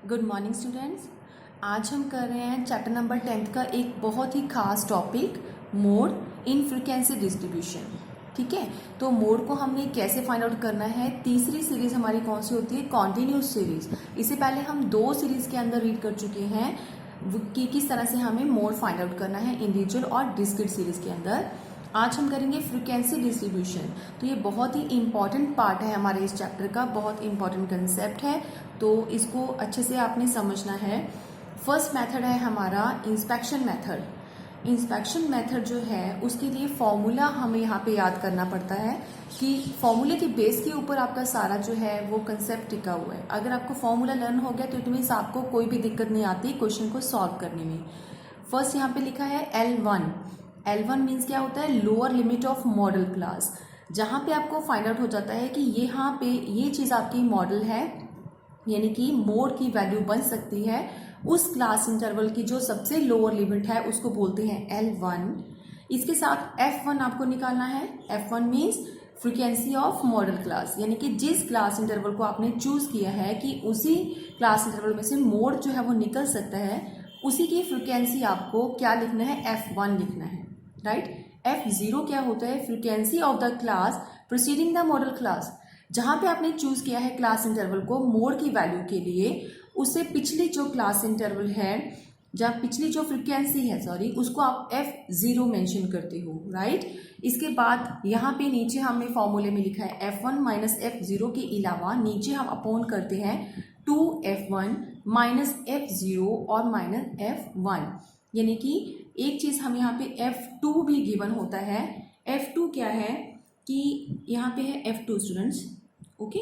Good morning students. आज हम कर रहे हैं चैप्टर नंबर 10 का एक बहुत ही खास topic, mode in frequency distribution. ठीक है, तो मोड को हमने कैसे फाइंड आउट करना है। तीसरी सीरीज हमारी कौन सी होती है? Continuous series. इससे पहले हम 2 सीरीज के अंदर रीड कर चुके हैं कि किस तरह से हमें मोड फाइंड आउट करना है इंडिविजुअल और डिस्क्रीट सीरीज के अंदर। आज हम करेंगे फ्रीक्वेंसी डिस्ट्रीब्यूशन। तो ये बहुत ही इंपॉर्टेंट पार्ट है हमारे इस चैप्टर का, बहुत इंपॉर्टेंट कंसेप्ट है, तो इसको अच्छे से आपने समझना है। फर्स्ट मेथड है हमारा इंस्पेक्शन मेथड। इंस्पेक्शन मेथड जो है उसके लिए फॉर्मूला हमें यहाँ पे याद करना पड़ता है कि फॉर्मूले के बेस के ऊपर आपका सारा जो है वो कंसेप्ट टिका हुआ है। अगर आपको फॉर्मूला लर्न हो गया तो इट मीन्स आपको कोई भी दिक्कत नहीं आती क्वेश्चन को सॉल्व करने में। फर्स्ट यहाँ पे लिखा है L1। L1 मीन्स क्या होता है? Lower limit of model class. जहाँ पे आपको फाइंड आउट हो जाता है कि यहाँ पे ये चीज़ आपकी मॉडल है, यानी कि मोड की वैल्यू बन सकती है, उस क्लास इंटरवल की जो सबसे लोअर लिमिट है उसको बोलते हैं L1। इसके साथ F1 आपको निकालना है। F1 means frequency of model class, यानी कि जिस क्लास इंटरवल को आपने चूज किया है कि उसी क्लास इंटरवल में से मोड जो है वो निकल सकता है, उसी की फ्रीक्वेंसी आपको क्या लिखना है? F1 लिखना है, राइट। F0 क्या होता है? Frequency of the class proceeding the model class. जहां पे आपने चूज किया है क्लास इंटरवल को मोड की वैल्यू के लिए, उससे पिछली जो क्लास इंटरवल है, जहाँ पिछली जो फ्रीक्वेंसी है उसको आप F0 मेंशन करते हो, राइट। इसके बाद यहाँ पे नीचे हमने फॉर्मूले में लिखा है F1 माइनस F0 के अलावा नीचे हम अपॉन करते हैं 2F1 माइनस F0 और माइनस F1, यानी कि एक चीज हम यहाँ पे F2 भी गिवन होता है। F2 क्या है कि यहाँ पे है F2 स्टूडेंट्स, ओके।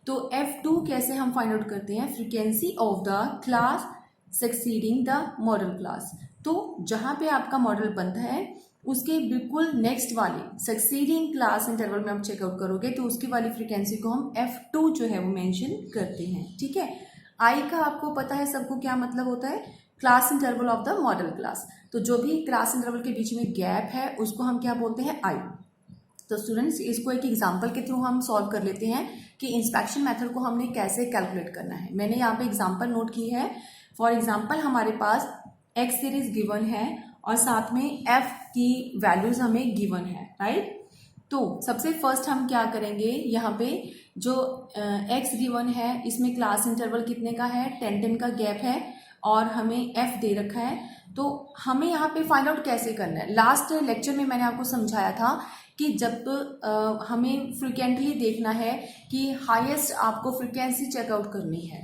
तो F2 कैसे हम फाइंड आउट करते हैं? Frequency of the class succeeding the model class. तो जहां पे आपका मॉडल बनता है उसके बिल्कुल नेक्स्ट वाले सक्सीडिंग क्लास इंटरवल में आप चेकआउट करोगे तो उसकी वाली फ्रीक्वेंसी को हम F2 जो है वो मेंशन करते हैं। ठीक है, आई का आपको पता है सबको क्या मतलब होता है? Class interval of the model class. तो जो भी क्लास इंटरवल के बीच में गैप है उसको हम क्या बोलते हैं? आई। तो स्टूडेंट्स इसको एक एग्जांपल के थ्रू हम सॉल्व कर लेते हैं कि इंस्पेक्शन मेथड को हमने कैसे कैलकुलेट करना है। मैंने यहाँ पे एग्जांपल नोट की है। फॉर एग्जांपल हमारे पास एक्स सीरीज गिवन है और साथ में एफ की वैल्यूज हमें गिवन है, राइट। तो सबसे फर्स्ट हम क्या करेंगे, यहाँ पे जो एक्स गिवन है इसमें क्लास इंटरवल कितने का है? 10-10 का गैप है और हमें एफ दे रखा है। तो हमें यहाँ पे फाइंड आउट कैसे करना है? लास्ट लेक्चर में मैंने आपको समझाया था कि जब हमें फ्रिक्वेंटली देखना है कि हाईएस्ट आपको फ्रिक्वेंसी चेकआउट करनी है,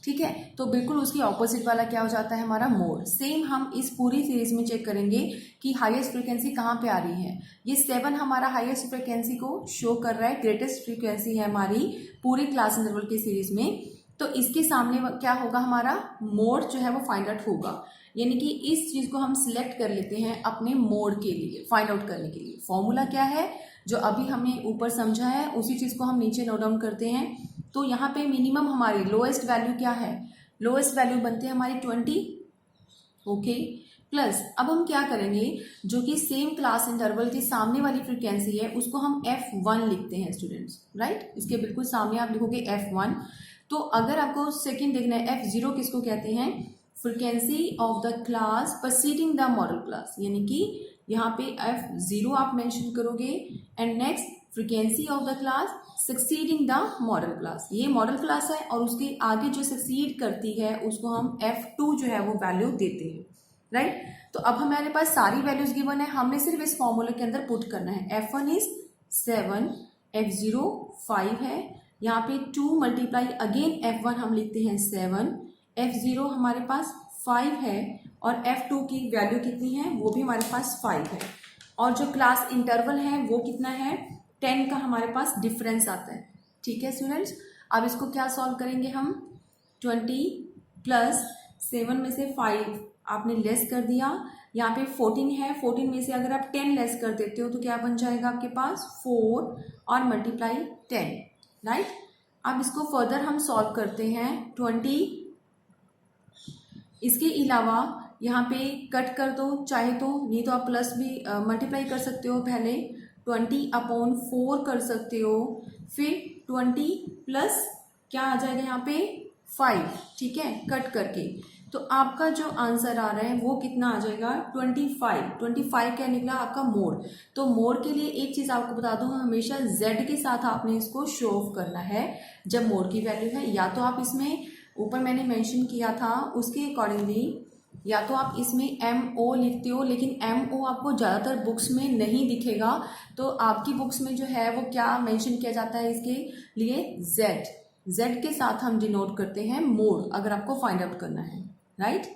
ठीक है, तो बिल्कुल उसकी ऑपोजिट वाला क्या हो जाता है? हमारा मोड। सेम हम इस पूरी सीरीज में चेक करेंगे कि हाईएस्ट फ्रिक्वेंसी कहाँ पे आ रही है। ये 7 हमारा हाईएस्ट फ्रिक्वेंसी को शो कर रहा है, ग्रेटेस्ट फ्रिक्वेंसी है हमारी पूरी क्लास इंटरवल की सीरीज में। तो इसके सामने क्या होगा? हमारा मोड जो है वो फाइंड आउट होगा, यानी कि इस चीज को हम सिलेक्ट कर लेते हैं अपने मोड के लिए फाइंड आउट करने के लिए। फॉर्मूला क्या है जो अभी हमने ऊपर समझा है उसी चीज को हम नीचे नोट डाउन करते हैं। तो यहाँ पे मिनिमम हमारी लोएस्ट वैल्यू क्या है? लोएस्ट वैल्यू बनती है हमारी 20, ओके। प्लस अब हम क्या करेंगे, जो कि सेम क्लास इंटरवल की सामने वाली फ्रीक्वेंसी है उसको हम F1 लिखते हैं स्टूडेंट्स, राइट। इसके बिल्कुल सामने आप लिखोगे F1। तो अगर आपको सेकंड देखना है F0 किसको कहते हैं? Frequency of the class preceding the model class, यानी कि यहाँ पे F0 आप मेंशन करोगे and next frequency of the class succeeding the model class. ये मॉडल क्लास है और उसके आगे जो सक्सीड करती है उसको हम F2 जो है वो वैल्यू देते हैं, राइट। तो अब हमारे पास सारी वैल्यूज गिवन है, हमने सिर्फ इस फॉर्मूले के अंदर पुट करना है। F1 इज 7, F0 5 है, यहाँ पे 2 मल्टीप्लाई अगेन F1 हम लिखते हैं 7, F0 हमारे पास 5 है और F2 की वैल्यू कितनी है? वो भी हमारे पास 5 है। और जो क्लास इंटरवल है वो कितना है? 10 का हमारे पास डिफरेंस आता है। ठीक है स्टूडेंट्स, अब इसको क्या सॉल्व करेंगे हम? 20 प्लस 7 में से 5 आपने लेस कर दिया, यहाँ पे 14 है, 14 में से अगर आप 10 लेस कर देते हो तो क्या बन जाएगा आपके पास? 4 और मल्टीप्लाई 10, राइट। अब इसको फर्दर हम सॉल्व करते हैं। 20 इसके अलावा यहाँ पे कट कर दो चाहे तो, नहीं तो आप प्लस भी मल्टीप्लाई कर सकते हो, पहले 20/4 कर सकते हो, फिर 20 प्लस क्या आ जाएगा यहाँ पे 5, ठीक है, कट करके। तो आपका जो आंसर आ रहा है वो कितना आ जाएगा 25। 25 क्या निकला आपका मोड। तो मोड के लिए एक चीज आपको बता दूं, हमेशा z के साथ आपने इसको शो ऑफ करना है जब मोड की वैल्यू है। या तो आप इसमें ऊपर मैंने मेंशन किया था उसके अकॉर्डिंगली, या तो आप इसमें MO लिखते हो, लेकिन MO आपको ज़्यादातर बुक्स में नहीं दिखेगा। तो आपकी बुक्स में जो है वो क्या मेंशन किया जाता है इसके लिए, Z के साथ हम डिनोट करते हैं मोड, अगर आपको फाइंड आउट करना है, राइट।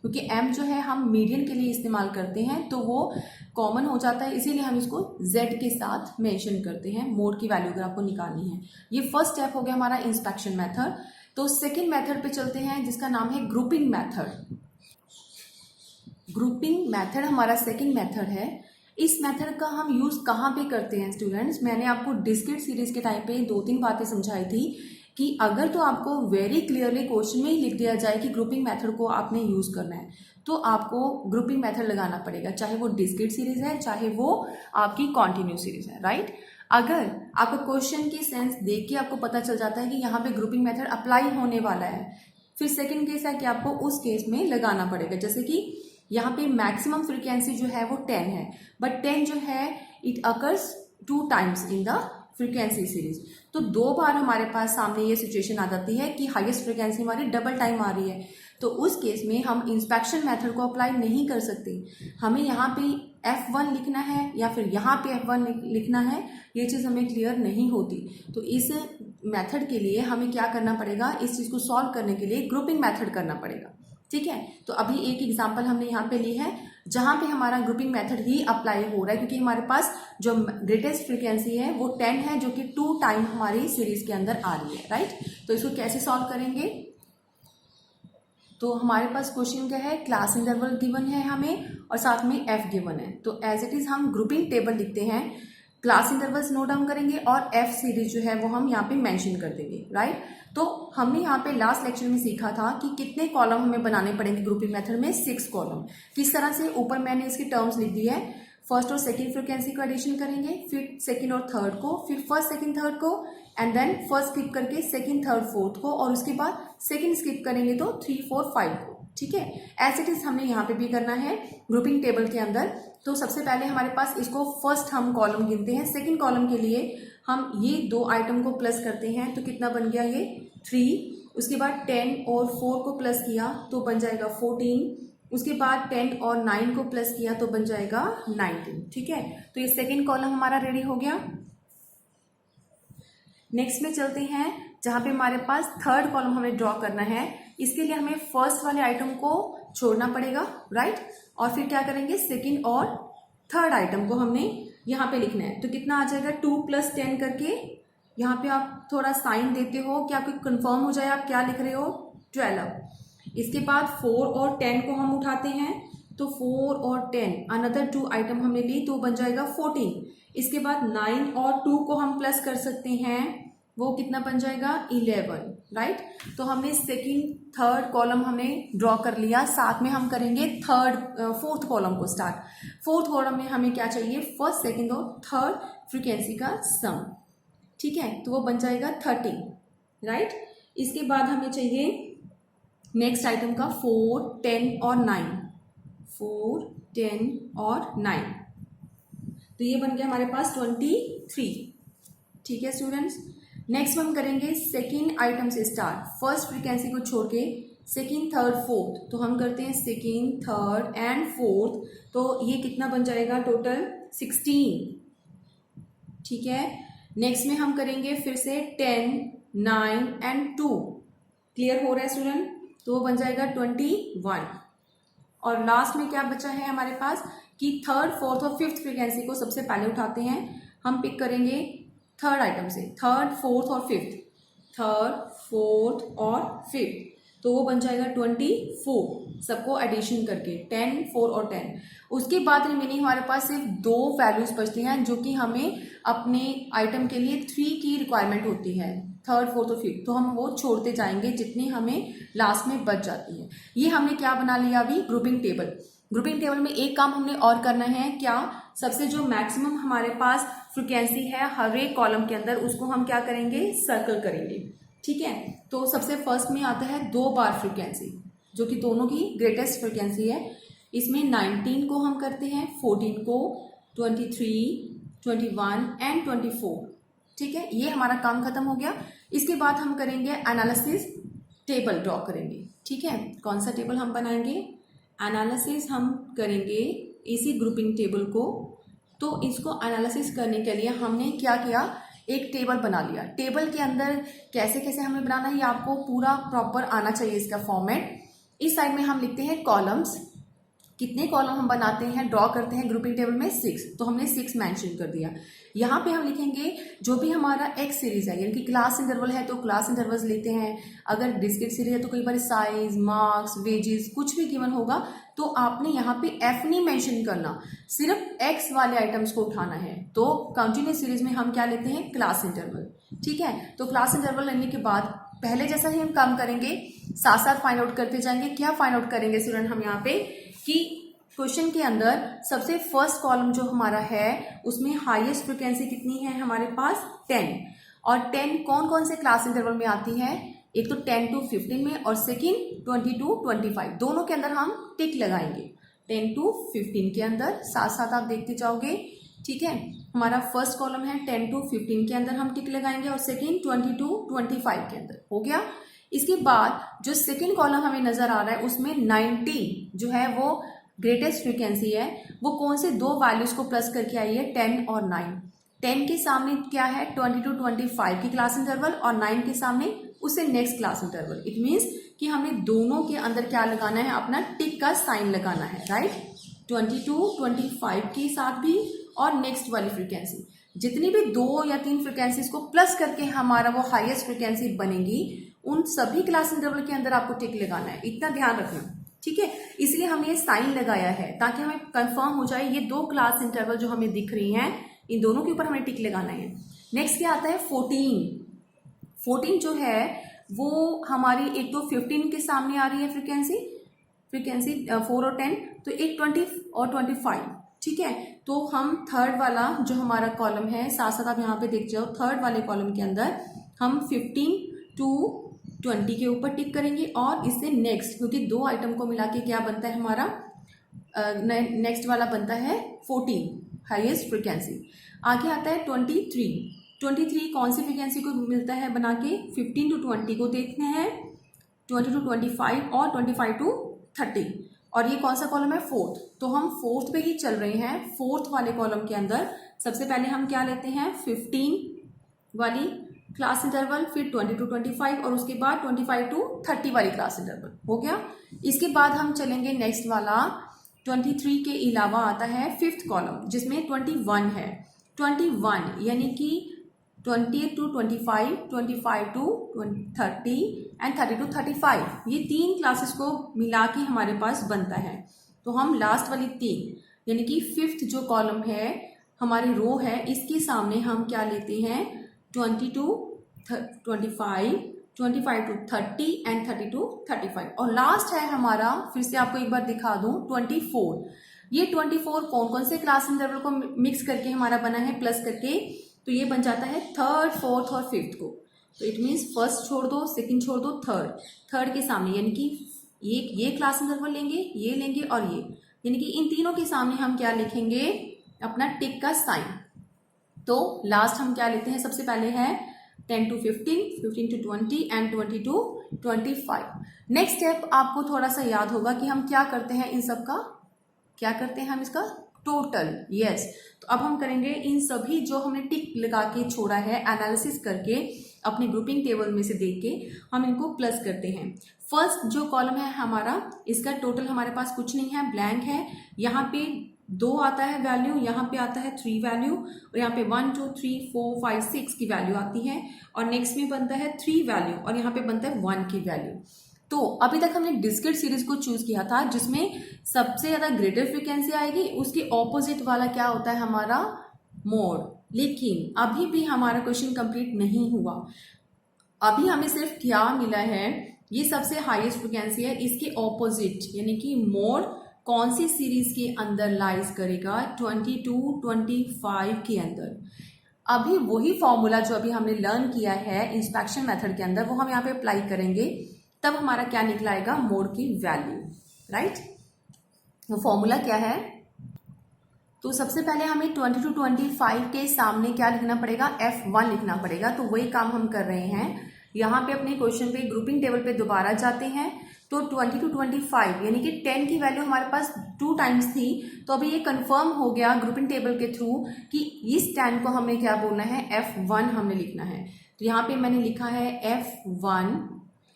क्योंकि M जो है हम मीडियन के लिए इस्तेमाल करते हैं तो वो कॉमन हो जाता है, इसीलिए हम इसको Z के साथ मेंशन करते हैं मोड की वैल्यू अगर आपको निकालनी है। ये फर्स्ट स्टेप हो गया हमारा इंस्पेक्शन मेथड। तो सेकेंड मेथड पे चलते हैं जिसका नाम है ग्रुपिंग मेथड। ग्रुपिंग मेथड हमारा सेकंड मेथड है। इस मेथड का हम यूज कहाँ पे करते हैं स्टूडेंट्स, मैंने आपको डिस्क्रीट सीरीज के टाइम पे 2-3 बातें समझाई थी कि अगर तो आपको वेरी क्लियरली क्वेश्चन में ही लिख दिया जाए कि ग्रुपिंग मेथड को आपने यूज करना है तो आपको ग्रुपिंग मेथड लगाना पड़ेगा, चाहे वो डिस्क्रीट सीरीज है चाहे वो आपकी कॉन्टिन्यू सीरीज है, राइट। अगर आपको क्वेश्चन की सेंस देख के आपको पता चल जाता है कि यहाँ पे ग्रुपिंग मेथड अप्लाई होने वाला है, फिर सेकेंड केस है कि आपको उस केस में लगाना पड़ेगा। जैसे कि यहाँ पे मैक्सिमम फ्रीक्वेंसी जो है वो 10 है, बट 10 जो है it occurs 2 times in the frequency series. तो 2 बार हमारे पास सामने ये सिचुएशन आ जाती है कि हाईएस्ट फ्रीक्वेंसी हमारी डबल टाइम आ रही है, तो उस केस में हम इंस्पेक्शन मेथड को अप्लाई नहीं कर सकते। हमें यहाँ पे F1 लिखना है या फिर यहाँ पे F1 लिखना है, ये चीज़ हमें क्लियर नहीं होती। तो इस मेथड के लिए हमें क्या करना पड़ेगा, इस चीज़ को सॉल्व करने के लिए ग्रुपिंग मेथड करना पड़ेगा, ठीक है। तो अभी एक एग्जांपल हमने यहाँ पे ली है जहां पे हमारा ग्रुपिंग मेथड ही अप्लाई हो रहा है, क्योंकि हमारे पास जो ग्रेटेस्ट फ्रीक्वेंसी है वो 10 है, जो कि 2 टाइम हमारी सीरीज के अंदर आ रही है, राइट। तो इसको कैसे सॉल्व करेंगे, तो हमारे पास क्वेश्चन क्या है, क्लास इंटरवल गिवन है हमें और साथ में F गिवन है। तो एज इट इज हम ग्रुपिंग टेबल लिखते हैं, क्लास इंटरवल्स नोट डाउन करेंगे और F सीरीज जो है वो हम यहाँ पे मेंशन कर देंगे, राइट। तो हमने यहाँ पे लास्ट लेक्चर में सीखा था कि कितने कॉलम हमें बनाने पड़ेंगे ग्रुपिंग मेथड में, 6 कॉलम। किस तरह से, ऊपर मैंने इसकी टर्म्स लिख दी है, फर्स्ट और सेकंड फ्रीक्वेंसी को एडिशन करेंगे, फिर सेकंड और थर्ड को, फिर फर्स्ट सेकंड थर्ड को, एंड देन फर्स्ट स्किप करके सेकंड थर्ड फोर्थ को, और उसके बाद सेकंड स्किप करेंगे तो 3 4 5 को, ठीक है। ऐसे इट हमने यहाँ पे भी करना है ग्रुपिंग टेबल के अंदर। तो सबसे पहले हमारे पास इसको फर्स्ट हम कॉलम गिनते हैं, सेकंड कॉलम के लिए हम ये 2 आइटम को प्लस करते हैं तो कितना बन गया ये 3, उसके बाद 10 और 4 को प्लस किया तो बन जाएगा 14, उसके बाद 10 और 9 को प्लस किया तो बन जाएगा 19, ठीक है। तो ये सेकंड कॉलम हमारा रेडी हो गया। नेक्स्ट में चलते हैं जहां पे हमारे पास थर्ड कॉलम हमें ड्रॉ करना है। इसके लिए हमें फर्स्ट वाले आइटम को छोड़ना पड़ेगा, राइट, और फिर क्या करेंगे, सेकंड और थर्ड आइटम को हमने यहाँ पे लिखना है। तो कितना आ जाएगा 2 + 10 करके, यहाँ पे आप थोड़ा साइन देते हो कि आपको कंफर्म हो जाए आप क्या लिख रहे हो, 12। इसके बाद 4 और 10 को हम उठाते हैं तो 4 और 10 अनदर 2 आइटम हमने ली तो बन जाएगा 14। इसके बाद 9 और 2 को हम प्लस कर सकते हैं, वो कितना बन जाएगा 11, राइट। तो हमने सेकंड थर्ड कॉलम हमने ड्रॉ कर लिया, साथ में हम करेंगे फोर्थ कॉलम को स्टार्ट। फोर्थ कॉलम में हमें क्या चाहिए, फर्स्ट सेकंड और थर्ड फ्रीक्वेंसी का सम, ठीक है, तो वो बन जाएगा 30, राइट। इसके बाद हमें चाहिए नेक्स्ट आइटम का 4 10 और 9, 4 10 और 9, तो ये बन गया हमारे पास 23, ठीक है स्टूडेंट्स। नेक्स्ट हम करेंगे सेकेंड आइटम से स्टार्ट, फर्स्ट फ्रीक्वेंसी को छोड़ के सेकेंड थर्ड फोर्थ, तो हम करते हैं सेकेंड थर्ड एंड फोर्थ, तो ये कितना बन जाएगा टोटल 16, ठीक है। नेक्स्ट में हम करेंगे फिर से 10 9 एंड 2, क्लियर हो रहा है स्टूडेंट, तो वो बन जाएगा 21। और लास्ट में क्या बचा है हमारे पास कि थर्ड फोर्थ और फिफ्थ फ्रीक्वेंसी को सबसे पहले उठाते हैं, हम पिक करेंगे थर्ड आइटम से, थर्ड फोर्थ और फिफ्थ, थर्ड फोर्थ और फिफ्थ, तो वो बन जाएगा 24 सबको एडिशन करके 10 4 और 10। उसके बाद रिमेनिंग हमारे पास सिर्फ 2 वैल्यूज बचती हैं जो कि हमें अपने आइटम के लिए 3 की रिक्वायरमेंट होती है, थर्ड फोर्थ और फिफ्थ, तो हम वो छोड़ते जाएंगे जितनी हमें लास्ट में बच जाती है। ये हमने क्या बना लिया अभी, ग्रुपिंग टेबल। ग्रुपिंग टेबल में एक काम हमने और करना है, क्या, सबसे जो मैक्सिमम हमारे पास फ्रीक्वेंसी है हर एक कॉलम के अंदर उसको हम क्या करेंगे, सर्कल करेंगे, ठीक है। तो सबसे फर्स्ट में आता है 2 बार फ्रीक्वेंसी, जो कि दोनों की ग्रेटेस्ट फ्रीक्वेंसी है। इसमें 19 को हम करते हैं, 14 को, 23, 21 एंड 24। ठीक है, ये हमारा काम खत्म हो गया। इसके बाद हम करेंगे एनालिसिस टेबल ड्रॉ करेंगे। ठीक है, कौन सा टेबल हम बनाएंगे? एनालिसिस हम करेंगे इसी ग्रुपिंग टेबल को। तो इसको एनालिसिस करने के लिए हमने क्या किया, एक टेबल बना लिया। टेबल के अंदर कैसे कैसे हमें बनाना है, ये आपको पूरा प्रॉपर आना चाहिए इसका फॉर्मेट। इस साइड में हम लिखते हैं कॉलम्स, कितने कॉलम हम बनाते हैं, ड्रॉ करते हैं ग्रुपिंग टेबल में 6, तो हमने 6 मेंशन कर दिया। यहाँ पे हम लिखेंगे जो भी हमारा एक्स सीरीज है, यानी कि क्लास इंटरवल है तो क्लास इंटरवल्स लेते हैं। अगर डिस्क्रीट सीरीज है तो कई बार साइज, मार्क्स, वेजेस कुछ भी गिवन होगा तो आपने यहाँ पे एफ नहीं मेंशन करना, सिर्फ एक्स वाले आइटम्स को उठाना है। तो कंटिन्यूस सीरीज में हम क्या लेते हैं, क्लास इंटरवल। ठीक है, तो क्लास इंटरवल लेने के बाद पहले जैसा ही हम काम करेंगे, साथ साथ फाइंड आउट करते जाएंगे। क्या फाइंड आउट करेंगे स्टूडेंट हम यहाँ पे, कि क्वेश्चन के अंदर सबसे फर्स्ट कॉलम जो हमारा है उसमें हाईएस्ट फ्रीक्वेंसी कितनी है हमारे पास, 10। और 10 कौन कौन से क्लास इंटरवल में आती है, एक तो 10 to 15 में, और सेकंड 20 to 25, दोनों के अंदर हम टिक लगाएंगे। 10 to 15 के अंदर साथ साथ आप देखते जाओगे। ठीक है, हमारा फर्स्ट कॉलम है 10 to 15 के अंदर हम टिक लगाएंगे, और सेकंड 20 to 25 के अंदर। हो गया। इसके बाद जो सेकंड कॉलम हमें नजर आ रहा है उसमें 19 जो है वो ग्रेटेस्ट फ्रीक्वेंसी है। वो कौन से 2 वैल्यूज को प्लस करके आई है, 10 और 9। 10 के सामने क्या है, 20 to 25 की क्लास इंटरवल, और 9 के सामने उससे next class interval. It means कि हमें दोनों के अंदर क्या लगाना है, अपना टिक का साइन लगाना है, राइट। 20 to 25 के साथ भी और नेक्स्ट वाली फ्रीक्वेंसी, जितनी भी 2 या 3 फ्रीक्वेंसीज को प्लस करके हमारा वो हाईएस्ट फ्रीक्वेंसी बनेगी, उन सभी क्लास इंटरवल के अंदर आपको टिक लगाना है, इतना ध्यान रखना। ठीक है, इसलिए हमने ये साइन लगाया है ताकि हमें कंफर्म हो जाए ये 2 क्लास इंटरवल जो हमें दिख रही हैं, इन दोनों के ऊपर हमें टिक लगाना है। नेक्स्ट क्या आता है, 14। 14 जो है वो हमारी एक तो 15 के सामने आ रही है फ्रीक्वेंसी 4 और 10, तो एक 20 और 25। ठीक है, तो हम थर्ड वाला जो हमारा कॉलम है, साथ साथ आप यहाँ पे देख जाओ, थर्ड वाले कॉलम के अंदर हम 15 to 20 के ऊपर टिक करेंगे, और इससे नेक्स्ट, क्योंकि 2 आइटम को मिला के क्या बनता है हमारा, नेक्स्ट वाला बनता है 14 हाईएस्ट फ्रीक्वेंसी। आगे आता है 23 कौन सी फ्रीक्वेंसी को मिलता है बना के, 15 to 20 को देखते हैं, 20 to 25 और 25 to 30, और ये कौन सा कॉलम है, 4th। तो हम 4th पे ही चल रहे हैं। 4th वाले कॉलम के अंदर सबसे पहले हम क्या लेते हैं, 15 वाली क्लास इंटरवल, फिर 20 to 25, और उसके बाद 25 to 30 वाली क्लास इंटरवल। हो गया। इसके बाद हम चलेंगे नेक्स्ट वाला, 23 के अलावा आता है 5th कॉलम जिसमें 21 है। 21 यानी कि 20 to 25, 25 to 30 एंड 30 to 35, ये 3 क्लासेस को मिला के हमारे पास बनता है। तो हम लास्ट वाली 3 यानी कि 5th जो कॉलम है हमारी रो है, इसके सामने हम क्या लेते हैं, 20 to 25, 25 to 30 एंड 30 to 35, और लास्ट है हमारा, फिर से आपको एक बार दिखा दूं, 24। ये 24 कौन कौन से क्लास इंटरवल को मिक्स करके हमारा बना है, प्लस करके, तो ये बन जाता है 3rd, 4th और 5th को। तो इट मीन्स फर्स्ट छोड़ दो, सेकंड छोड़ दो, थर्ड के सामने, यानी कि ये क्लास इंटरवल लेंगे, ये लेंगे और ये, यानी कि इन तीनों के सामने हम क्या लिखेंगे, अपना टिक का साइन। तो लास्ट हम क्या लेते हैं, सबसे पहले है 10 to 15, 15 to 20 and 20 to 25। Next step आपको थोड़ा सा याद होगा कि हम क्या करते हैं, इन सब का क्या करते हैं, हम इसका टोटल। यस, तो अब हम करेंगे इन सभी जो हमने टिक लगा के छोड़ा है, एनालिसिस करके अपने ग्रुपिंग टेबल में से देख के हम इनको प्लस करते हैं। फर्स्ट जो कॉलम है हमारा, इसका टोटल हमारे पास कुछ नहीं है, ब्लैंक है। यहाँ पे 2 आता है वैल्यू, यहाँ पे आता है 3 वैल्यू, और यहाँ पे 1 2 3 4 5 6 की वैल्यू आती है, और नेक्स्ट में बनता है 3 वैल्यू, और यहाँ पे बनता है 1 की वैल्यू। तो अभी तक हमने डिस्क्रीट सीरीज को चूज किया था, जिसमें सबसे ज्यादा ग्रेटर फ्रीक्वेंसी आएगी, उसके ऑपोजिट वाला क्या होता है हमारा, मोड। लेकिन अभी भी हमारा क्वेश्चन कंप्लीट नहीं हुआ। अभी हमें सिर्फ क्या मिला है, ये सबसे हाईएस्ट फ्रीक्वेंसी है, इसके ऑपोजिट यानी कि मोड कौन सी सीरीज के अंदर लाइज करेगा, 20 to 25 के अंदर। अभी वही फॉर्मूला जो अभी हमने लर्न किया है इंस्पेक्शन मेथड के अंदर वो हम यहाँ पे अप्लाई करेंगे, तब हमारा क्या निकलाएगा, मोड की वैल्यू, राइट। वो फॉर्मूला क्या है, तो सबसे पहले हमें 20 to 25 के सामने क्या लिखना पड़ेगा, F1 लिखना पड़ेगा। तो वही काम हम कर रहे हैं यहाँ पे, अपने क्वेश्चन पे ग्रुपिंग टेबल पे दोबारा जाते हैं। तो 20 to 25 यानी कि 10 की वैल्यू हमारे पास 2 टाइम्स थी, तो अभी ये कंफर्म हो गया ग्रुपिंग टेबल के थ्रू कि इस 10 को हमें क्या बोलना है, F1 हमने लिखना है। तो यहाँ पे मैंने लिखा है F1।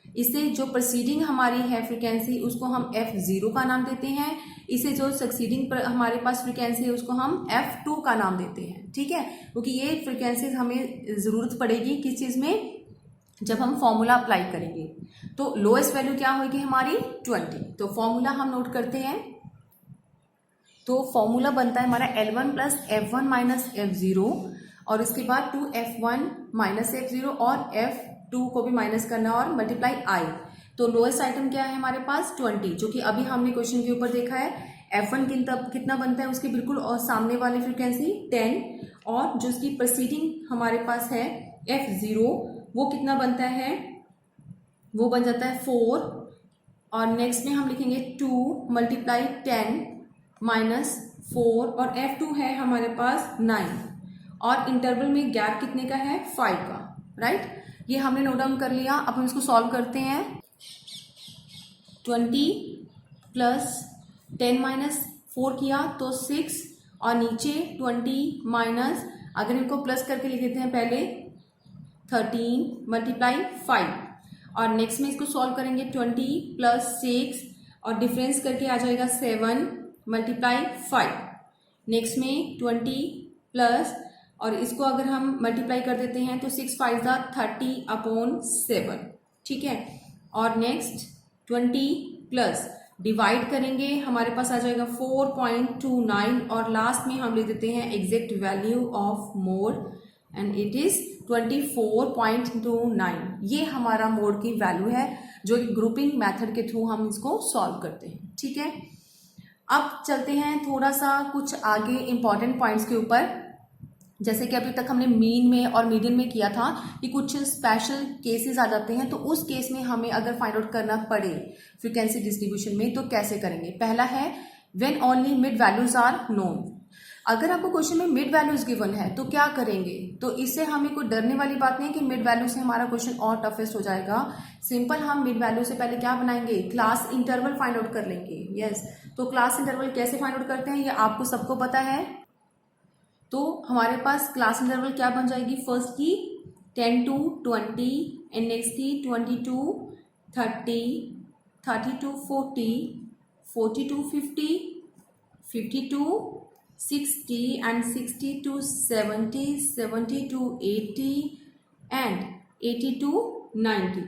इसे जो प्रोसीडिंग हमारी है फ्रिक्वेंसी उसको हम F0 का नाम देते हैं, इसे जो सक्सीडिंग पर हमारे पास फ्रिक्वेंसी है उसको हम F2 का नाम देते हैं, ठीक है। क्योंकि ये फ्रिक्वेंसी हमें ज़रूरत पड़ेगी किस चीज़ में, जब हम फॉर्मूला अप्लाई करेंगे। तो लोएस्ट वैल्यू क्या होगी हमारी 20। तो फॉर्मूला हम नोट करते हैं। तो फॉर्मूला बनता है हमारा L1 plus F1 minus F0 और इसके बाद 2F1 माइनस F0 और F2 को भी माइनस करना और मल्टीप्लाई I। तो लोएस्ट आइटम क्या है हमारे पास 20, जो कि अभी हमने क्वेश्चन के ऊपर देखा है। F1 कितना बनता है उसके बिल्कुल और सामने वाली फ्रिक्वेंसी 10, और जो उसकी प्रोसीडिंग हमारे पास है F0 वो कितना बनता है, वो बन जाता है 4, और नेक्स्ट में हम लिखेंगे 2 मल्टीप्लाई 10 माइनस 4, और F2 है हमारे पास 9, और इंटरवल में गैप कितने का है, 5 का, राइट। ये हमने नोट डाउन कर लिया। अब हम इसको सॉल्व करते हैं। 20 प्लस 10 माइनस 4 किया तो 6, और नीचे 20 माइनस, अगर इनको प्लस करके लिख देते हैं पहले 13 मल्टीप्लाई 5, और नेक्स्ट में इसको सॉल्व करेंगे 20 प्लस 6 और डिफरेंस करके आ जाएगा 7 मल्टीप्लाई 5। नेक्स्ट में 20 प्लस, और इसको अगर हम मल्टीप्लाई कर देते हैं तो 6 5 30/7, ठीक है। और नेक्स्ट 20 प्लस डिवाइड करेंगे, हमारे पास आ जाएगा 4.29, और लास्ट में हम ले देते हैं exact value of mode and it is 24.29। ये हमारा मोड की वैल्यू है जो कि ग्रुपिंग मेथड के थ्रू हम इसको सॉल्व करते हैं, ठीक है। अब चलते हैं थोड़ा सा कुछ आगे इंपॉर्टेंट पॉइंट्स के ऊपर। जैसे कि अभी तक हमने मीन में और मीडियन में किया था कि कुछ स्पेशल केसेस आ जाते हैं, तो उस केस में हमें अगर फाइंड आउट करना पड़े फ्रीक्वेंसी डिस्ट्रीब्यूशन में तो कैसे करेंगे। पहला है when only mid values are known. अगर आपको क्वेश्चन में मिड वैल्यूज गिवन है तो क्या करेंगे, तो इससे हमें कोई डरने वाली बात नहीं है कि मिड वैल्यू से हमारा क्वेश्चन और टफेस्ट हो जाएगा। सिंपल, हम मिड वैल्यू से पहले क्या बनाएंगे, क्लास इंटरवल फाइंड आउट कर लेंगे। यस, तो क्लास इंटरवल कैसे फाइंड आउट करते हैं ये आपको सबको पता है। तो हमारे पास क्लास इंटरवल क्या बन जाएगी, फर्स्ट की 10 to 20 एंड नेक्स्ट की 20 to 30, 30 to 40, 40 to 50, 50 to 60 and 60 to 70, 70 to 80 and 80 to 90।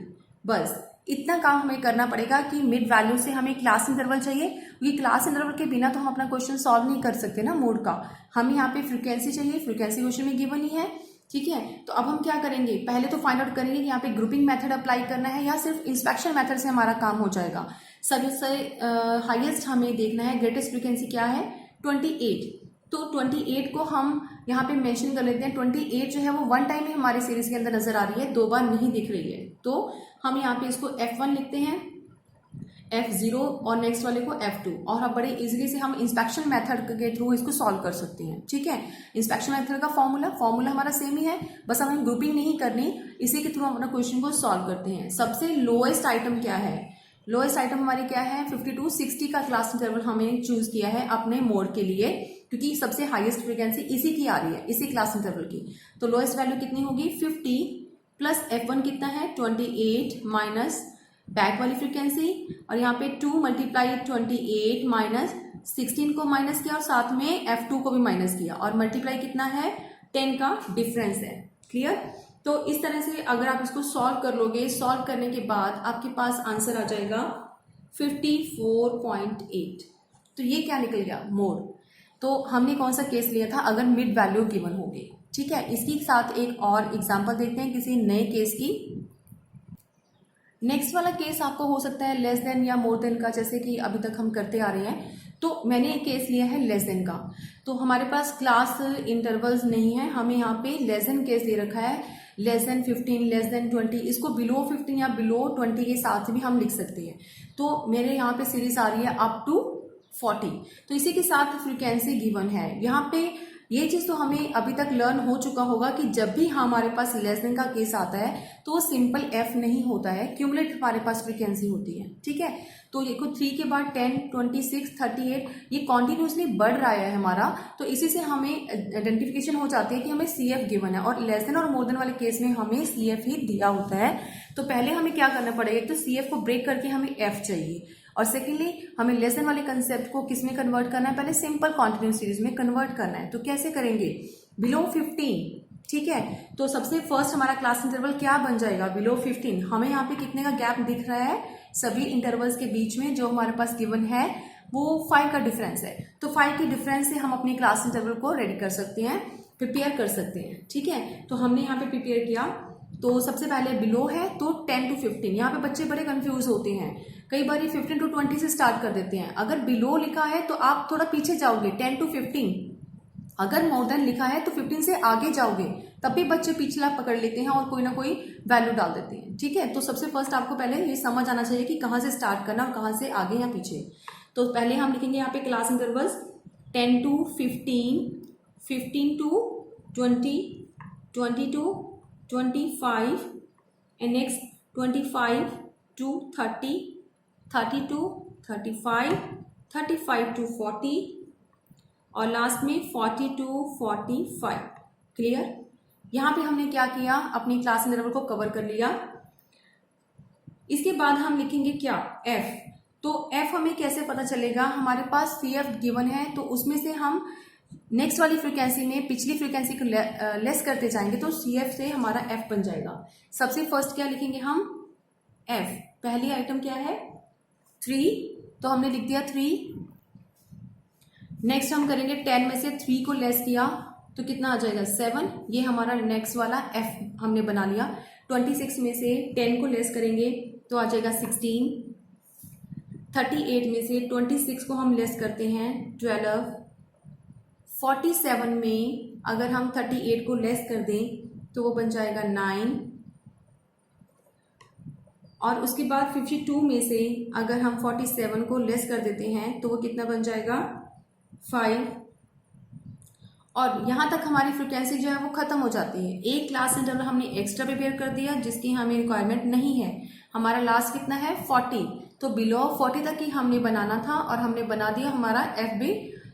बस इतना काम हमें करना पड़ेगा कि मिड वैल्यू से हमें क्लास इंटरवल चाहिए, क्योंकि क्लास इंटरवल के बिना तो हम अपना क्वेश्चन सॉल्व नहीं कर सकते ना मोड का। हमें यहाँ पे फ्रीक्वेंसी चाहिए, फ्रीक्वेंसी क्वेश्चन में गिवन ही है, ठीक है। तो अब हम क्या करेंगे, पहले तो फाइंड आउट करेंगे कि यहाँ पे ग्रुपिंग मेथड अप्लाई करना है या सिर्फ इंस्पेक्शन मेथड से हमारा काम हो जाएगा। सबसे हाईएस्ट हमें देखना है ग्रेटेस्ट फ्रीक्वेंसी क्या है, 28। तो 28 को हम यहाँ पे मेंशन कर लेते हैं। 28 जो है वो वन टाइम ही हमारी सीरीज के अंदर नजर आ रही है, 2 बार नहीं दिख रही है, तो हम यहाँ पे इसको F1 लिखते हैं, F0 और नेक्स्ट वाले को F2, और हम बड़े इजीली से हम इंस्पेक्शन मेथड के थ्रू इसको सॉल्व कर सकते हैं, ठीक है। इंस्पेक्शन मेथड का फॉर्मूला हमारा सेम ही है, बस हमें ग्रुपिंग नहीं करनी, इसी के थ्रू हम अपना क्वेश्चन को सॉल्व करते हैं। सबसे लोएस्ट आइटम क्या है, लोएस्ट आइटम हमारी क्या है, 50 to 60 का क्लास इंटरवल हमने चूज किया है अपने मोड के लिए, क्योंकि सबसे हाईएस्ट फ्रीक्वेंसी इसी की आ रही है, इसी क्लास इंटरवल की। तो लोएस्ट वैल्यू कितनी होगी, 50 प्लस F1 कितना है 28 माइनस बैक वाली फ्रीक्वेंसी, और यहाँ पे 2 मल्टीप्लाई 28 माइनस 16 को माइनस किया और साथ में F2 को भी माइनस किया, और मल्टीप्लाई कितना है 10 का डिफरेंस है। क्लियर। तो इस तरह से अगर आप इसको सॉल्व कर लोगे, सॉल्व करने के बाद आपके पास आंसर आ जाएगा 54.8। तो ये क्या निकल गया, मोड। तो हमने कौन सा केस लिया था, अगर मिड वैल्यू गिवन होगी, ठीक है। इसके साथ एक और एग्जांपल देखते हैं किसी नए केस की। नेक्स्ट वाला केस आपको हो सकता है लेस देन या मोर देन का, जैसे कि अभी तक हम करते आ रहे हैं। तो मैंने एक केस लिया है लेस देन का, तो हमारे पास क्लास इंटरवल्स नहीं है, हमें यहाँ पे लेस देन केस दे रखा है, लेस देन 15, लेस देन 20, इसको बिलो 15 या बिलो 20 के साथ भी हम लिख सकते हैं। तो मेरे यहाँ पे सीरीज आ रही है अप टू 40, तो इसी के साथ फ्रीक्वेंसी गिवन है। यहाँ पे ये चीज तो हमें अभी तक लर्न हो चुका होगा कि जब भी हमारे पास लेस देन का केस आता है तो वो सिंपल एफ नहीं होता है, क्यूमुलेट हमारे पास फ्रीक्वेंसी होती है, ठीक है। तो देखो 3 के बाद 10, 26, 38 ये कॉन्टिन्यूसली बढ़ रहा है हमारा, तो इसी से हमें आइडेंटिफिकेशन हो जाती है कि हमें सी एफ गिवन है, और लेस देन और मोर देन वाले केस में हमें सी एफ ही दिया होता है। तो पहले हमें क्या करना पड़ेगा, तो सी एफ को ब्रेक करके हमें एफ चाहिए, और सेकेंडली हमें लेस देन वाले कंसेप्ट को किस में कन्वर्ट करना है, पहले सिंपल कॉन्टिन्यूस सीरीज में कन्वर्ट करना है। तो कैसे करेंगे, बिलो 15, ठीक है। तो सबसे फर्स्ट हमारा क्लास इंटरवल क्या बन जाएगा, बिलो 15। हमें यहाँ पे कितने का गैप दिख रहा है, सभी इंटरवल्स के बीच में जो हमारे पास गिवन है वो 5 का डिफरेंस है। तो 5 के डिफरेंस से हम अपनी क्लास इंटरवल को रेडी कर सकते हैं, प्रिपेयर कर सकते हैं, ठीक है। तो हमने यहाँ पे प्रिपेयर किया, तो सबसे पहले बिलो है तो 10 to 15। यहाँ पे बच्चे बड़े कंफ्यूज होते हैं, कई बार 15 to 20 से स्टार्ट कर देते हैं। अगर बिलो लिखा है तो आप थोड़ा पीछे जाओगे 10 to 15, अगर मोर देन लिखा है तो 15 से आगे जाओगे, तब भी बच्चे पिछला पकड़ लेते हैं और कोई ना कोई वैल्यू डाल देते हैं, ठीक है। तो सबसे फर्स्ट आपको पहले ये समझ आना चाहिए कि कहाँ से स्टार्ट करना और कहाँ से आगे या पीछे। तो पहले हम लिखेंगे यहाँ पे class intervals 10 to 15, 15 to 20, 20 to 25, and next 25 to 30, 30 to 35, 35 to 40, और लास्ट में 40 to 45। क्लियर। यहाँ पे हमने क्या किया, अपनी क्लास इंटरवल को कवर कर लिया। इसके बाद हम लिखेंगे क्या, एफ। तो एफ हमें कैसे पता चलेगा, हमारे पास सी एफ गिवन है, तो उसमें से हम नेक्स्ट वाली फ्रीक्वेंसी में पिछली फ्रीक्वेंसी को लेस करते जाएंगे, तो सी एफ से हमारा एफ बन जाएगा। सबसे फर्स्ट क्या लिखेंगे हम, एफ। पहली आइटम क्या है, 3, तो हमने लिख दिया 3। नेक्स्ट हम करेंगे 10 में से 3 को लेस किया तो कितना आ जाएगा, 7। ये हमारा नेक्स्ट वाला एफ हमने बना लिया। 26 में से 10 को लेस करेंगे तो आ जाएगा 16। 38 में से 26 को हम लेस करते हैं 12। 47 में अगर हम 38 को लेस कर दें तो वो बन जाएगा 9। और उसके बाद 52 में से अगर हम 47 को लेस कर देते हैं तो वो कितना बन जाएगा, 5। और यहाँ तक हमारी फ्रीक्वेंसी जो है वो खत्म हो जाती है। एक क्लास इंटरवल हमने एक्स्ट्रा प्रिपेयर कर दिया जिसकी हमें रिक्वायरमेंट नहीं है। हमारा लास्ट कितना है, 40, तो बिलो 40 तक ही हमने बनाना था और हमने बना दिया। हमारा एफ भी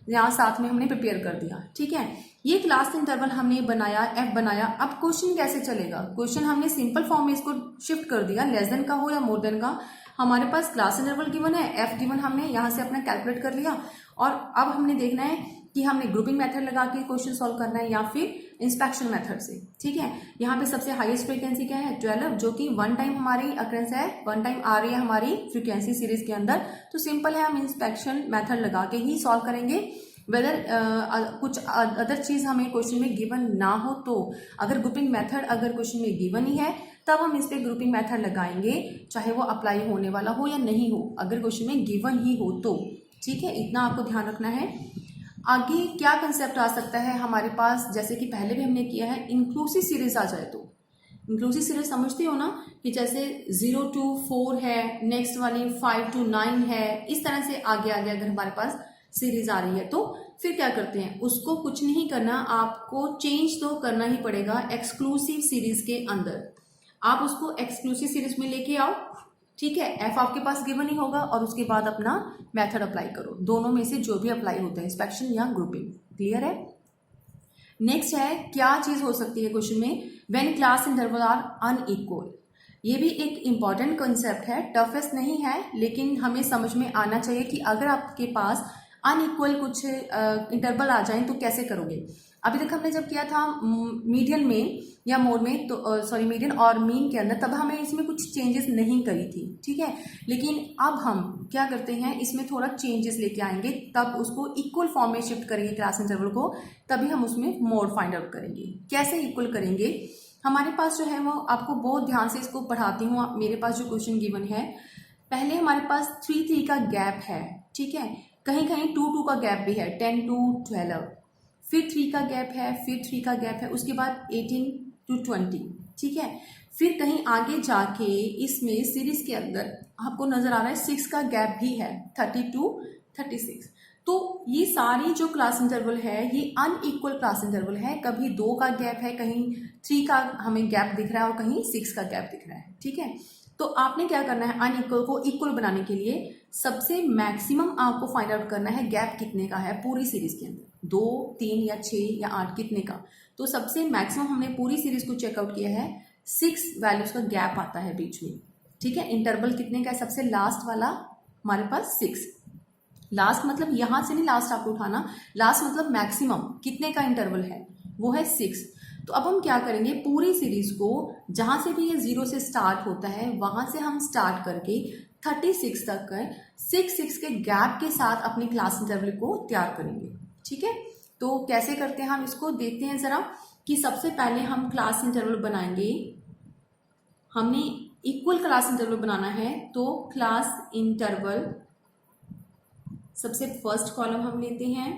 यहाँ साथ में हमने प्रिपेयर कर दिया, ठीक है। ये क्लास इंटरवल हमने बनाया, एफ बनाया। अब क्वेश्चन कैसे चलेगा, क्वेश्चन हमने सिंपल फॉर्म में इसको शिफ्ट कर दिया, लेस देन का हो या मोर देन का। हमारे पास क्लास इंटरवल गिवन है, एफ गिवन, हमने यहाँ से अपना कैलकुलेट कर लिया। और अब हमने देखना है कि हमने ग्रुपिंग मेथड लगा के क्वेश्चन सॉल्व करना है या फिर इंस्पेक्शन मेथड से, ठीक है। यहाँ पे सबसे हाईएस्ट फ्रीक्वेंसी क्या है, 12, जो कि 1 टाइम हमारी अक्रेंस है, 1 टाइम आ रही है हमारी फ्रीक्वेंसी सीरीज के अंदर। तो सिंपल है, हम इंस्पेक्शन मेथड लगा के ही सॉल्व करेंगे। वेदर कुछ अदर चीज हमें क्वेश्चन में गिवन ना हो तो, अगर ग्रुपिंग मेथड अगर क्वेश्चन में गिवन ही है तब हम इस पे ग्रुपिंग मेथड लगाएंगे, चाहे वो अप्लाई होने वाला हो या नहीं हो, अगर क्वेश्चन में गिवन ही हो तो, ठीक है। इतना आपको ध्यान रखना है। आगे क्या कंसेप्ट आ सकता है हमारे पास, जैसे कि पहले भी हमने किया है, इंक्लूसिव सीरीज आ जाए तो। इंक्लूसिव सीरीज समझते हो ना, कि जैसे 0 to 4 है, नेक्स्ट वाली 5 to 9 है, इस तरह से आगे आगे अगर हमारे पास सीरीज आ रही है तो फिर क्या करते हैं, उसको कुछ नहीं करना, आपको चेंज तो करना ही पड़ेगा एक्सक्लूसिव सीरीज के अंदर। आप उसको एक्सक्लूसिव सीरीज में लेके आओ, ठीक है। एफ आपके पास गिवन ही होगा और उसके बाद अपना मेथड अप्लाई करो, दोनों में से जो भी अप्लाई होता है, इंस्पेक्शन या ग्रुपिंग। क्लियर है। नेक्स्ट है, क्या चीज हो सकती है क्वेश्चन में, when class interval are unequal. ये भी एक इंपॉर्टेंट कंसेप्ट है, टफेस्ट नहीं है, लेकिन हमें समझ में आना चाहिए कि अगर आपके पास अनइक्वल कुछ इंटरवल आ जाए तो कैसे करोगे। अभी तक हमने जब किया था मीडियन में या मोड में, तो सॉरी मीडियन और मीन के अंदर, तब हमें इसमें कुछ चेंजेस नहीं करी थी, ठीक है। लेकिन अब हम क्या करते हैं, इसमें थोड़ा चेंजेस लेके आएंगे, तब उसको इक्वल फॉर्म में शिफ्ट करेंगे क्लास इंटरवल को, तभी हम उसमें मोड फाइंड आउट करेंगे। कैसे इक्वल करेंगे, हमारे पास जो है वो, आपको बहुत ध्यान से इसको पढ़ाती हूँ। मेरे पास जो क्वेश्चन गिवन है, पहले हमारे पास 3 का गैप है, ठीक है। कहीं कहीं 2 का गैप भी है, 10 to 12, फिर 3 का गैप है, फिर 3 का गैप है, उसके बाद 18 to 20, ठीक है। फिर कहीं आगे जाके इसमें सीरीज के अंदर आपको नजर आ रहा है 6 का गैप भी है, 30 to 36। तो ये सारी जो क्लास इंटरवल है ये अनइक्वल क्लास इंटरवल है, कभी 2 का गैप है, कहीं 3 का हमें गैप दिख रहा है और कहीं 6 का गैप दिख रहा है, ठीक है। तो आपने क्या करना है, अनइक्वल को इक्वल बनाने के लिए सबसे मैक्सिमम आपको फाइंड आउट करना है गैप कितने का है पूरी सीरीज के अंदर, 2, 3 या 6 या 8 कितने का। तो सबसे मैक्सिमम हमने पूरी सीरीज को चेकआउट किया है, 6 वैल्यूज का गैप आता है बीच में, ठीक है। इंटरवल कितने का है, सबसे लास्ट वाला हमारे पास 6। लास्ट मतलब यहां से नहीं लास्ट आपको उठाना, लास्ट मतलब मैक्सिमम कितने का इंटरवल है वो है 6। तो अब हम क्या करेंगे, पूरी सीरीज को जहां से भी ये 0 से स्टार्ट होता है वहां से हम स्टार्ट करके 36 तक 6 के गैप के साथ अपनी क्लास इंटरवल को तैयार करेंगे, ठीक है। तो कैसे करते हैं हम इसको देखते हैं जरा, कि सबसे पहले हम क्लास इंटरवल बनाएंगे। हमने इक्वल क्लास इंटरवल बनाना है, तो क्लास इंटरवल सबसे फर्स्ट कॉलम हम लेते हैं,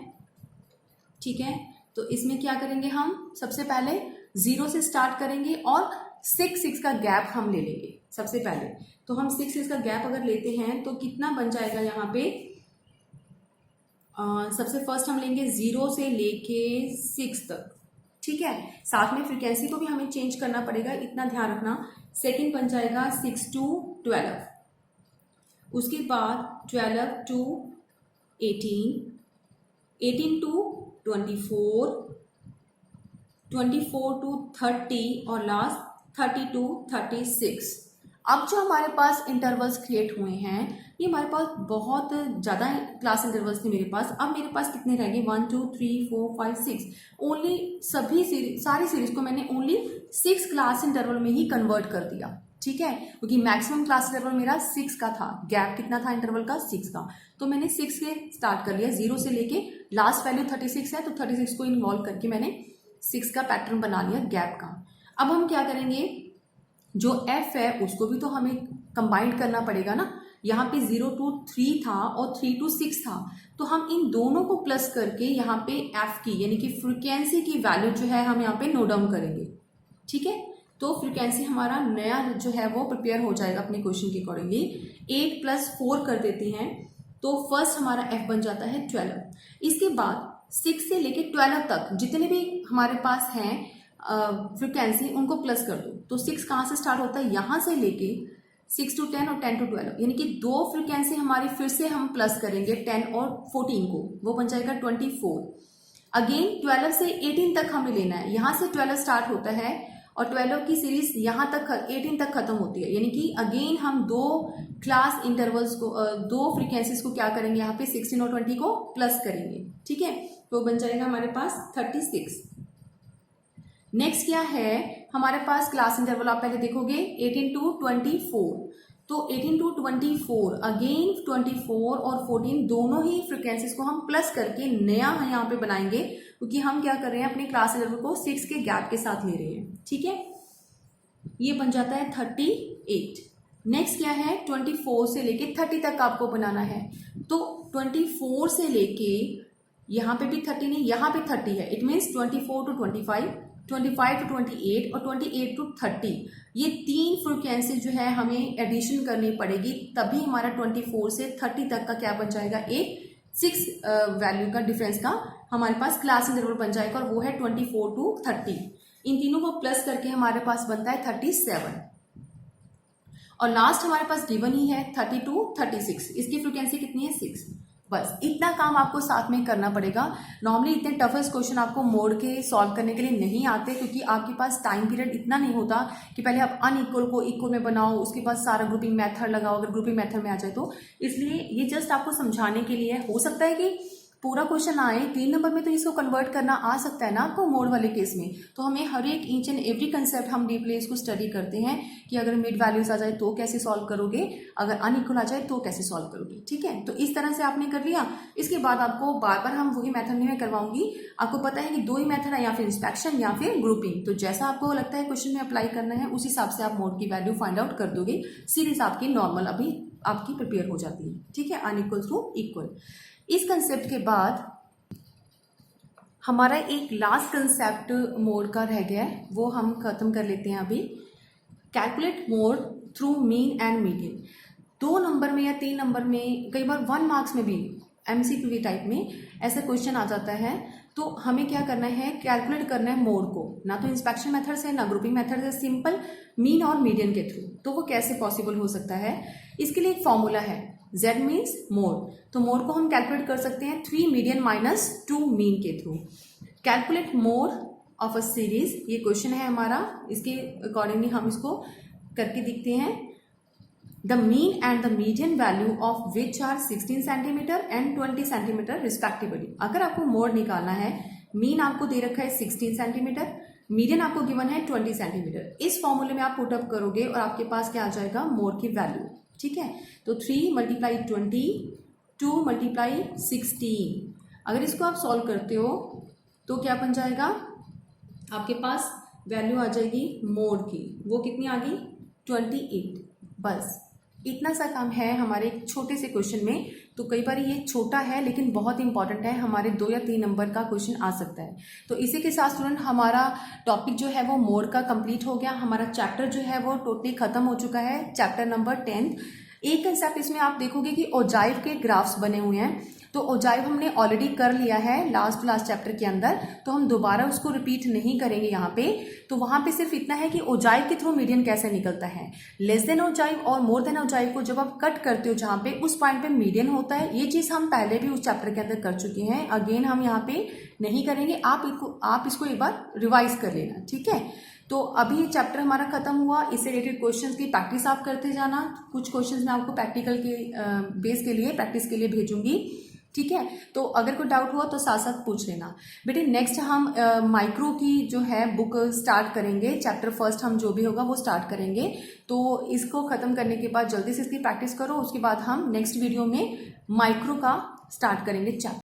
ठीक है। तो इसमें क्या करेंगे, हम सबसे पहले 0 से स्टार्ट करेंगे और 6 का गैप हम ले लेंगे सबसे पहले। तो हम 6 का गैप अगर लेते हैं तो कितना बन जाएगा यहाँ पे, सबसे फर्स्ट हम लेंगे 0 से लेके 6 तक, ठीक है। साथ में फ्रीक्वेंसी को भी हमें चेंज करना पड़ेगा, इतना ध्यान रखना। सेकंड बन जाएगा 6 to 12, उसके बाद 12 to 18, 18 to 24, 24 to 30 और लास्ट 30 to 36। अब जो हमारे पास इंटरवल्स क्रिएट हुए हैं, ये हमारे पास बहुत ज़्यादा क्लास इंटरवल्स थे मेरे पास। अब मेरे पास कितने रह गए, 1 2 3 4 5 6, ओनली सारी सीरीज को मैंने ओनली 6 क्लास इंटरवल में ही कन्वर्ट कर दिया, ठीक है। क्योंकि मैक्सिमम क्लास इंटरवल मेरा 6 का था, गैप कितना था इंटरवल का, 6 का। तो मैंने 6 से स्टार्ट कर लिया, 0 से लेके लास्ट वैल्यू 36 है, तो 36 को इन्वॉल्व करके मैंने 6 का पैटर्न बना लिया गैप का। अब हम क्या करेंगे, जो f है उसको भी तो हमें कंबाइंड करना पड़ेगा ना। यहाँ पे 0 to 3 था और 3 to 6 था, तो हम इन दोनों को प्लस करके यहाँ पे f की यानी कि फ्रीक्वेंसी की वैल्यू जो है हम यहाँ पे नोट डाउन करेंगे, ठीक है। तो फ्रीक्वेंसी हमारा नया जो है वो प्रिपेयर हो जाएगा अपने क्वेश्चन के अकॉर्डिंगली। 8 + 4 कर देते हैं, तो फर्स्ट हमारा f बन जाता है 12। इसके बाद 6 से लेके 12 तक जितने भी हमारे पास हैं फ्रीक्वेंसी, उनको प्लस कर दो। तो 6 कहाँ से स्टार्ट होता है, यहाँ से लेके 6 to 10 और 10 to 12, यानी कि 2 फ्रीक्वेंसी हमारी फिर से हम प्लस करेंगे 10 और 14 को, वो बन जाएगा 24। अगेन 12 से 18 तक हमें लेना है, यहाँ से 12 स्टार्ट होता है और 12 की सीरीज यहाँ तक 18 तक खत्म होती है, यानी कि अगेन हम 2 क्लास इंटरवल्स को 2 फ्रीक्वेंसीज को क्या करेंगे, यहाँ पे 16 और 20 को प्लस करेंगे, ठीक है। तो बन जाएगा हमारे पास 36। नेक्स्ट क्या है हमारे पास क्लास इंटरवल, आप पहले देखोगे 18 to 24। तो 18 to 24 अगेन 24 और 14 दोनों ही फ्रीक्वेंसीज को हम प्लस करके नया यहाँ पे बनाएंगे, क्योंकि हम क्या कर रहे हैं, अपने क्लास इंटरवल को 6 के गैप के साथ ले रहे हैं, ठीक है। ये बन जाता है 38। नेक्स्ट क्या है, 24 से लेके 30 तक आपको बनाना है। तो 24 से लेके यहाँ पे भी 30 नहीं, यहाँ पे 30 है, इट मीन्स 24 to 25, 25 to 28 और 28 to 30, ये 3 फ्रीक्वेंसी जो है हमें एडिशन करनी पड़ेगी, तभी हमारा 24 से 30 तक का क्या बन जाएगा, एक 6 वैल्यू का डिफरेंस का हमारे पास क्लास इंटरवल बन जाएगा, और वो है 24 to 30। इन तीनों को प्लस करके हमारे पास बनता है 37, और लास्ट हमारे पास गिवन ही है 30 to 36, इसकी फ्रीक्वेंसी कितनी है, 6। बस इतना काम आपको साथ में करना पड़ेगा। नॉर्मली इतने टफेस्ट क्वेश्चन आपको मोड़ के सॉल्व करने के लिए नहीं आते, क्योंकि आपके पास टाइम पीरियड इतना नहीं होता कि पहले आप अनइक्वल को इक्वल में बनाओ, उसके बाद सारा ग्रुपिंग मेथड लगाओ, अगर ग्रुपिंग मेथड में आ जाए तो। इसलिए ये जस्ट आपको समझाने के लिए, हो सकता है कि पूरा क्वेश्चन आए 3 नंबर में तो इसको कन्वर्ट करना आ सकता है ना आपको मोड वाले केस में। तो हमें हर एक ईच एंड एवरी कंसेप्ट हम डीपली इसको स्टडी करते हैं कि अगर मिड वैल्यूज आ जाए तो कैसे सॉल्व करोगे, अगर अनइक्वल आ जाए तो कैसे सॉल्व करोगे, ठीक है। तो इस तरह से आपने कर लिया। इसके बाद आपको बार बार हम वही मेथड में करवाऊंगी। आपको पता है कि 2 ही मेथड है, या फिर इंस्पेक्शन या फिर ग्रुपिंग। तो जैसा आपको लगता है क्वेश्चन में अप्लाई करना है, उस हिसाब से आप मोड की वैल्यू फाइंड आउट कर दोगे। सीरीज आपकी नॉर्मल अभी आपकी प्रिपेयर हो जाती है, ठीक है, अनइक्वल टू इक्वल। इस कंसेप्ट के बाद हमारा एक लास्ट कंसेप्ट मोड का रह गया है, वो हम खत्म कर लेते हैं अभी। Calculate mode through mean and median. 2 number में या 3 नंबर में, कई बार 1 मार्क्स में भी MCQ टाइप में ऐसा क्वेश्चन आ जाता है, तो हमें क्या करना है, कैलकुलेट करना है मोड को, ना तो इंस्पेक्शन मेथड से, ना ग्रुपिंग मेथड से, सिंपल मीन और मीडियन के थ्रू। तो वो कैसे पॉसिबल हो सकता है, इसके लिए एक फॉर्मूला है, Z मीन्स मोड। तो मोड को हम कैलकुलेट कर सकते हैं 3 मीडियन माइनस 2 मीन के through. Calculate mode of a series, ये क्वेश्चन है हमारा, इसके अकॉर्डिंगली हम इसको करके दिखते हैं। The mean and the median value of which are 16 centimetre and 20 centimetre respectively. अगर आपको मोड निकालना है, मीन आपको दे रखा है 16 सेंटीमीटर, मीडियन आपको गिवन है 20 सेंटीमीटर। इस फॉर्मूले में आप पुटअप करोगे और आपके पास क्या आ जाएगा, मोड की वैल्यू, ठीक है। तो 3 मल्टीप्लाई 20, 2 मल्टीप्लाई 16। अगर इसको आप सॉल्व करते हो तो क्या बन जाएगा, आपके पास वैल्यू आ जाएगी मोड की, वो कितनी आ गई, 28। बस इतना सा काम है हमारे छोटे से क्वेश्चन में। तो कई बार ये छोटा है लेकिन बहुत इंपॉर्टेंट है, हमारे 2 या 3 नंबर का क्वेश्चन आ सकता है। तो इसी के साथ स्टूडेंट हमारा टॉपिक जो है वो मोड का कंप्लीट हो गया। हमारा चैप्टर जो है वो टोटली खत्म हो चुका है, चैप्टर नंबर 10। एक कंसेप्ट इसमें आप देखोगे कि ओजाइव के ग्राफ्स बने हुए हैं। तो ओजाइव हमने ऑलरेडी कर लिया है लास्ट चैप्टर के अंदर, तो हम दोबारा उसको रिपीट नहीं करेंगे यहाँ पे। तो वहाँ पे सिर्फ इतना है कि ओजाइव के थ्रू मीडियन कैसे निकलता है। लेस देन ओजाइव और मोर देन ओजाइव को जब आप कट करते हो जहाँ पे, उस पॉइंट पे मीडियन होता है। ये चीज़ हम पहले भी उस चैप्टर के अंदर कर चुके हैं, अगेन हम यहाँ पे नहीं करेंगे। आप इसको एक बार रिवाइज कर लेना, ठीक है। तो अभी ये चैप्टर हमारा खत्म हुआ, इससे रिलेटेड क्वेश्चंस की प्रैक्टिस आप करते जाना। कुछ क्वेश्चंस मैं आपको प्रैक्टिकल के बेस के लिए प्रैक्टिस के लिए भेजूंगी, ठीक है। तो अगर कोई डाउट हुआ तो साथ साथ पूछ लेना। बेटे नेक्स्ट हम माइक्रो की जो है बुक स्टार्ट करेंगे, चैप्टर फर्स्ट हम जो भी होगा वो स्टार्ट करेंगे। तो इसको ख़त्म करने के बाद जल्दी से इसकी प्रैक्टिस करो, उसके बाद हम नेक्स्ट वीडियो में माइक्रो का स्टार्ट करेंगे चैप्टर।